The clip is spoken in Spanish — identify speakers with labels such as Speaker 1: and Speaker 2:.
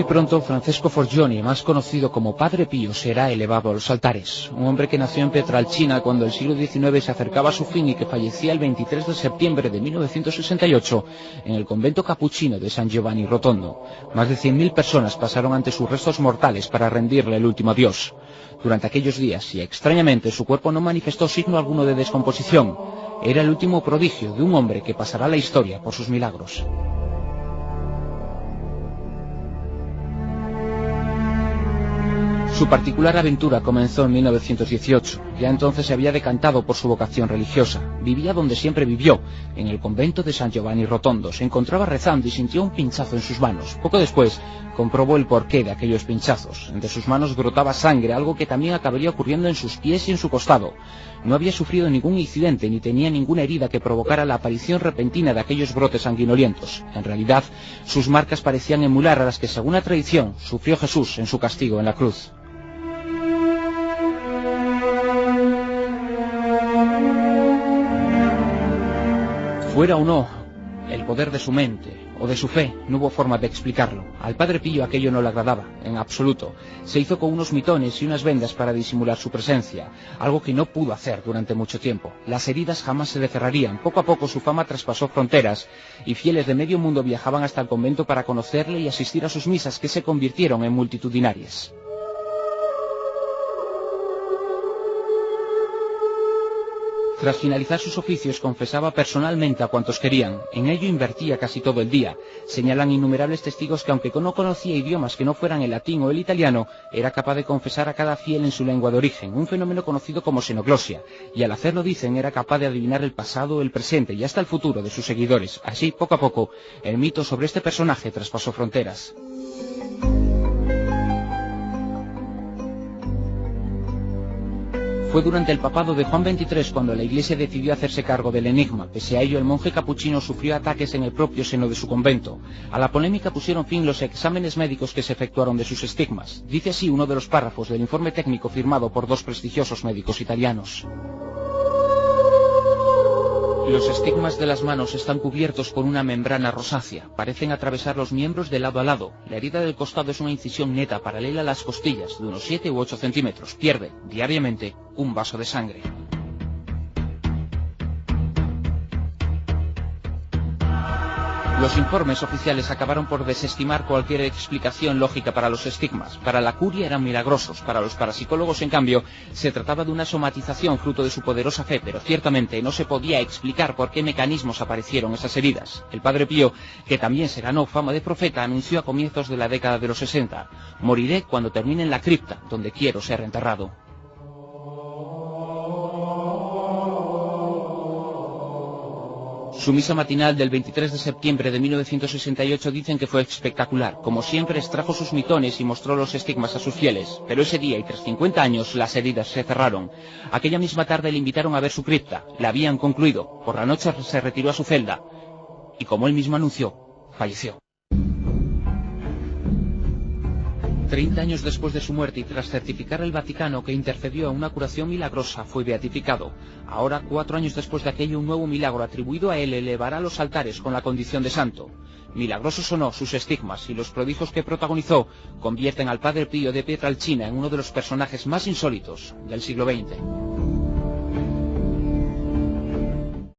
Speaker 1: pronto, Francesco Forgioni, más conocido como Padre Pío, será elevado a los altares. Un hombre que nació en Pietrelcina cuando el siglo XIX se acercaba a su fin y que fallecía el 23 de septiembre de 1968 en el convento capuchino de San Giovanni Rotondo. Más de 100.000 personas pasaron ante sus restos mortales para rendirle el último adiós. Durante aquellos días, y extrañamente, su cuerpo no manifestó signo alguno de descomposición. Era el último prodigio de un hombre que pasará a la historia por sus milagros. Su particular aventura comenzó en 1918. Ya entonces se había decantado por su vocación religiosa. Vivía donde siempre vivió, en el convento de San Giovanni Rotondo. Se encontraba rezando y sintió un pinchazo en sus manos. Poco después comprobó el porqué de aquellos pinchazos. De sus manos brotaba sangre, algo que también acabaría ocurriendo en sus pies y en su costado. No había sufrido ningún incidente ni tenía ninguna herida que provocara la aparición repentina de aquellos brotes sanguinolientos. En realidad, sus marcas parecían emular a las que, según la tradición, sufrió Jesús en su castigo en la cruz. Fuera o no el poder de su mente o de su fe, no hubo forma de explicarlo. Al Padre Pío aquello no le agradaba, en absoluto. Se hizo con unos mitones y unas vendas para disimular su presencia, algo que no pudo hacer durante mucho tiempo. Las heridas jamás se le cerrarían. Poco a poco su fama traspasó fronteras y fieles de medio mundo viajaban hasta el convento para conocerle y asistir a sus misas, que se convirtieron en multitudinarias. Tras finalizar sus oficios, confesaba personalmente a cuantos querían. En ello invertía casi todo el día. Señalan innumerables testigos que, aunque no conocía idiomas que no fueran el latín o el italiano, era capaz de confesar a cada fiel en su lengua de origen, un fenómeno conocido como xenoglosia, y al hacerlo, dicen, era capaz de adivinar el pasado, el presente y hasta el futuro de sus seguidores. Así, poco a poco, el mito sobre este personaje traspasó fronteras. Fue durante el papado de Juan XXIII cuando la Iglesia decidió hacerse cargo del enigma. Pese a ello, el monje capuchino sufrió ataques en el propio seno de su convento. A la polémica pusieron fin los exámenes médicos que se efectuaron de sus estigmas. Dice así uno de los párrafos del informe técnico firmado por dos prestigiosos médicos italianos. Los estigmas de las manos están cubiertos por una membrana rosácea. Parecen atravesar los miembros de lado a lado. La herida del costado es una incisión neta paralela a las costillas, de unos 7 u 8 centímetros. Pierde, diariamente, un vaso de sangre. Los informes oficiales acabaron por desestimar cualquier explicación lógica para los estigmas. Para la curia eran milagrosos, para los parapsicólogos, en cambio, se trataba de una somatización fruto de su poderosa fe, pero ciertamente no se podía explicar por qué mecanismos aparecieron esas heridas. El Padre Pío, que también se ganó fama de profeta, anunció a comienzos de la década de los 60: «Moriré cuando termine en la cripta, donde quiero ser enterrado». Su misa matinal del 23 de septiembre de 1968 dicen que fue espectacular. Como siempre, extrajo sus mitones y mostró los estigmas a sus fieles. Pero ese día, y tras 50 años, las heridas se cerraron. Aquella misma tarde le invitaron a ver su cripta. La habían concluido. Por la noche se retiró a su celda. Y como él mismo anunció, falleció. 30 años después de su muerte y tras certificar el Vaticano que intercedió a una curación milagrosa, fue beatificado. Ahora, 4 años después de aquello, un nuevo milagro atribuido a él elevará a los altares con la condición de santo. Milagrosos o no, sus estigmas y los prodigios que protagonizó convierten al Padre Pío de Pietrelcina en uno de los personajes más insólitos del siglo XX.